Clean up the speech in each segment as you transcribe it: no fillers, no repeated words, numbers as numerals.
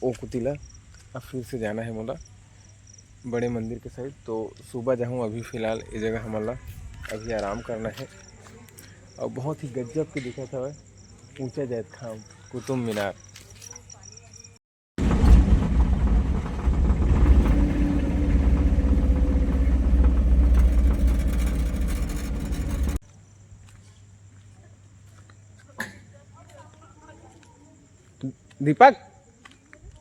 ओ कुतिला अब फिर से जाना है मोला बड़े मंदिर के साइड। तो सुबह जाऊँ, अभी फ़िलहाल ये जगह हमला अभी आराम करना है। और बहुत ही गजब के दिखा था ऊंचा जैत खाम कुतुब मीनार। दीपक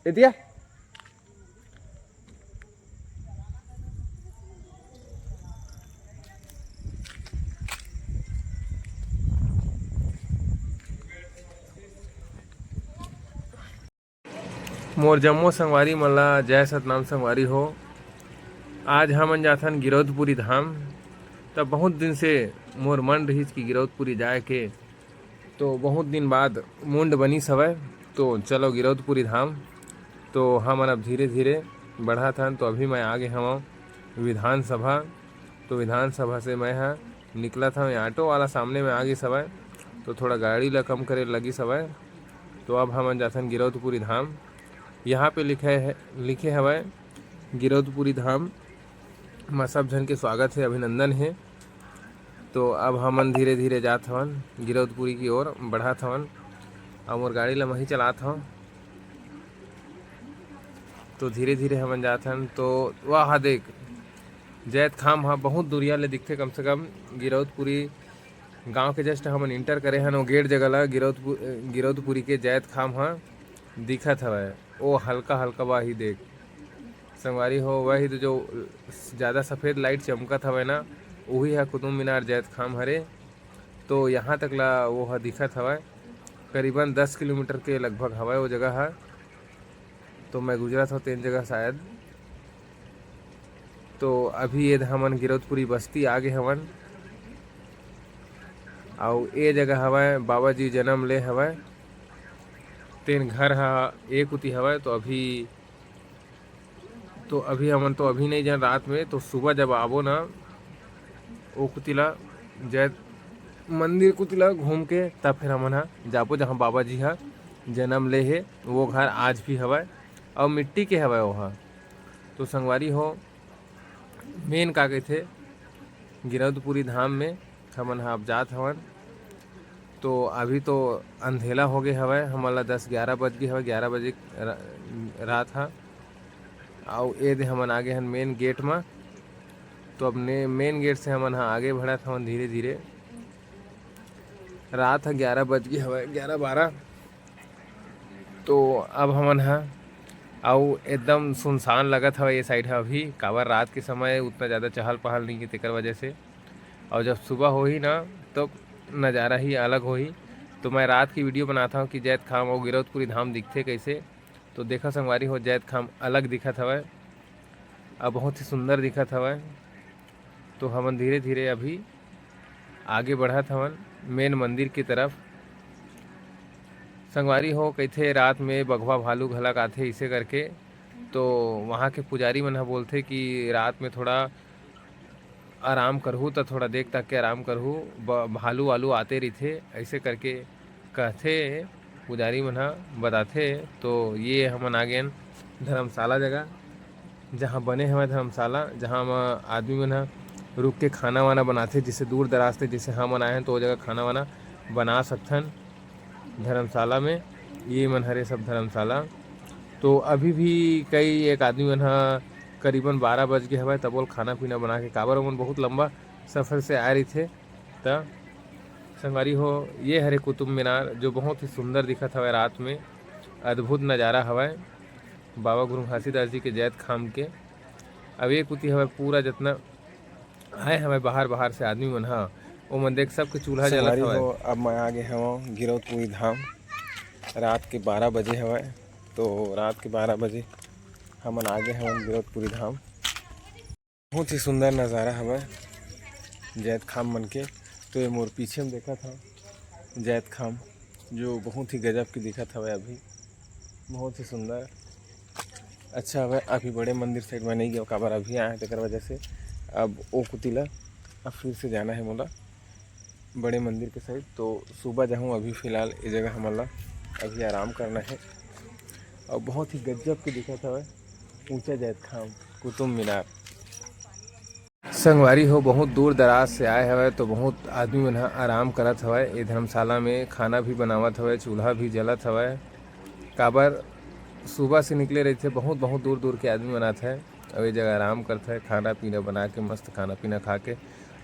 दिया मोर जम्मो संगवारी मल्ला जय सतनाम संगवारी हो। आज हमन जाथन गिरौदपुरी धाम। तब बहुत दिन से मोर मन रहीस कि गिरौदपुरी जाए के, तो बहुत दिन बाद मुंड बनिस हवय। तो चलो गिरौदपुरी धाम। तो हमन अब धीरे धीरे बढ़त हन। तो अभी मैं आगे हूँ विधानसभा। तो विधानसभा से मैं निकला था। ऑटो वाला सामने में आगे सवय, तो थोड़ा गाड़ी ला कम करे लगी सवय। तो अब हमन जाथन गिरौदपुरी धाम। यहाँ पे लिखे हवय गिरौदपुरी धाम में सब जन के स्वागत है, अभिनंदन है। तो अब हमन धीरे धीरे जात हवन गिरौदपुरी की ओर बढ़त हवन। और मोर गाड़ी ला वहीं चलात हूँ। तो धीरे धीरे हमन जात हन। तो वाह देख जैत खाम हाँ बहुत दूरिया ले दिखते। कम से कम गिरौदपुरी गांव के जस्ट हमन इंटर करे हन। वो गेट जगह ला गिरौदपुरी के जैत खाम हाँ दिखत हवय। वो हल्का हल्का वाही देख संगवारी हो, वही तो जो ज़्यादा सफ़ेद लाइट चमकत हवय ना, वही है कुतुब मीनार जैत खाम हरे। तो यहाँ तक ला वो ह दिखत हवय। करीबन 10 किलोमीटर के लगभग हवय वो जगह है। तो मैं गुजरत हो तेन जगह शायद। तो अभी ये हमन गिरौदपुरी बस्ती आगे हवन। और ये जगह हवय बाबा जी जन्म ले हवय। तेन घर हा एक उती हवय। तो अभी हमन तो अभी नहीं जान रात में। तो सुबह जब आवो ना ओ कुतिला जय मंदिर कुतिला घूम के, तब फिर हमन जाबो जहाँ बाबा जी हा जन्म ले हे। वो घर आज भी हवय और मिट्टी के हवय वहाँ। तो संगवारी हो मेन का कहथे गिरौदपुरी धाम में हमन अब जात हवन। तो अभी तो अंधेला हो गए हवय। हमला 10-11 बज गए हवय, 11 बजे रात हा। और ये दे हमन आगे हन मेन गेट में। तो अपने मेन गेट से हमन आगे बढ़त हवन धीरे धीरे। रात 11 बज गए हवय, 11-12। तो अब हमन आउ एकदम सुनसान लगत हवय ये साइड है अभी। काबर रात के समय उतना ज़्यादा चहल पहल नहीं की तेकर वजह से। और जब सुबह होही ना तो नज़ारा ही अलग होही। तो मैं रात की वीडियो बनाता हूँ कि जैत खाम और गिरौदपुरी धाम दिखते कैसे। तो देखा संगवारी हो जैत खाम अलग दिखत हवय और बहुत ही सुंदर दिखत हवय। तो हमन धीरे धीरे अभी आगे बढ़त हवन मेन मंदिर की तरफ। संगवारी हो कहथे रात में बघवा भालू घलक आथे इसे करके। तो वहाँ के पुजारी मन बोलते कि रात में थोड़ा आराम करहूँ, तो थोड़ा देख तक के आराम करहूँ, भालू वालू आते रहिथे ऐसे करके कहथे पुजारी मन बताथे। तो ये हमन आ गए धर्मशाला जगह, जहाँ बने हवे धर्मशाला, जहाँ आदमी मन रुक के खाना वाना बनाते। जिसे दूर दराज से जैसे हमन आए हैं तो वो जगह खाना वाना बना सकथन धर्मशाला में। ये मन हरे सब धर्मशाला। तो अभी भी कई एक आदमी मन करीबन 12 बज गए हवय तब खाना पीना बना के, काबर मन बहुत लंबा सफ़र से आए रही थे। त संगवारी हो ये हरे कुतुब मीनार, जो बहुत ही सुंदर दिखत हवय रात में। अद्भुत नज़ारा हवय बाबा गुरु घासीदास जी के जैत खाम के। अब एक उती हवय पूरा जितना आए हमें बाहर से आदमी मन वो मन देख सबके चूल्हा जलत हवय। अब मैं आगे हूँ गिरौदपुरी धाम। रात के 12 बजे हवय। तो रात के 12 बजे हमन आगे हवन गिरौदपुरी धाम। बहुत ही सुंदर नज़ारा हवय जैत खाम मन के। तो ये मोर पीछे में देखा था जैत खाम, जो बहुत ही गजब की दिखत हवय। अभी बहुत ही सुंदर अच्छा हवय। अभी बड़े मंदिर साइड में नहीं गया, काबर अभी आए तेकर वजह से। अब ओ कुतिला अब फिर से जाना है मोला बड़े मंदिर के साइड। तो सुबह जाऊँ, अभी फ़िलहाल ये जगह हमला अभी आराम करना है। और बहुत ही गजब के दिखत हवे ऊंचा जैत खाम कुतुब मीनार। संगवारी हो बहुत दूर दराज से आए हवे तो बहुत आदमी मन ह आराम करत हवे। ए धर्मशाला में खाना भी बनावत हवे, चूल्हा भी जलत हवे। काबर सुबह से निकले रहते, बहुत बहुत दूर दूर के आदमी मन आथे और ये जगह आराम करथे, खाना पीना बना के मस्त खाना पीना खा के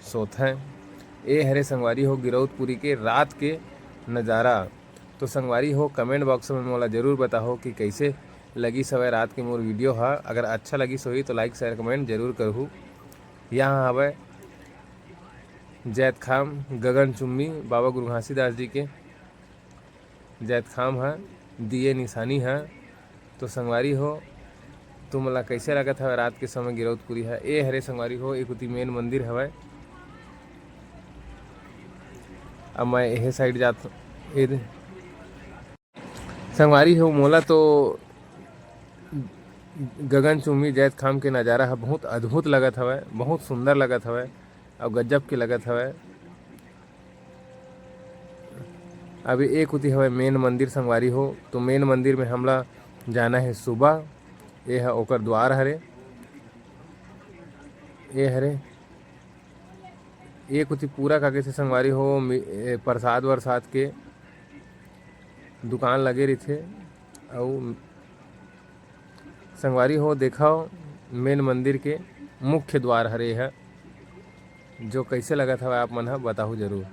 सोथे। ए हरे संगवारी हो गिरौदपुरी के रात के नज़ारा। तो संगवारी हो कमेंट बॉक्स में मोला जरूर बताओ कि कैसे लगी सवय रात के मोर वीडियो हा। अगर अच्छा लगी सोही तो लाइक शेयर कमेंट जरूर करहू। यहाँ हवे जैत खाम गगन चुम्मी बाबा गुरु घासीदास जी के जैत खाम है, दिए निशानी है। तो संगवारी हो तुम ला कैसे लगत हवे रात के समय गिरौदपुरी है। ए हरे संगवारी हो एक उती मेन मंदिर हवे। अब मैं यह साइड जात संगवारी हो मोला तो गगन चुम्मी जैत खाम के नज़ारा है बहुत अद्भुत लगत हवे, बहुत सुंदर लगत हवे और गजब के लगत हवे। अभी एक उती हवे मेन मंदिर संगवारी हो। तो मेन मंदिर में हमला जाना है सुबह। ये है ओकर द्वार हरे। ये हरे एक उती पूरा काके से संगवारी हो प्रसाद वरसाद के दुकान लगे रही और संगवारी हो देखाओ मेन मंदिर के मुख्य द्वार हरे है। जो कैसे लगत हवे आप मन ह बताहू जरूर।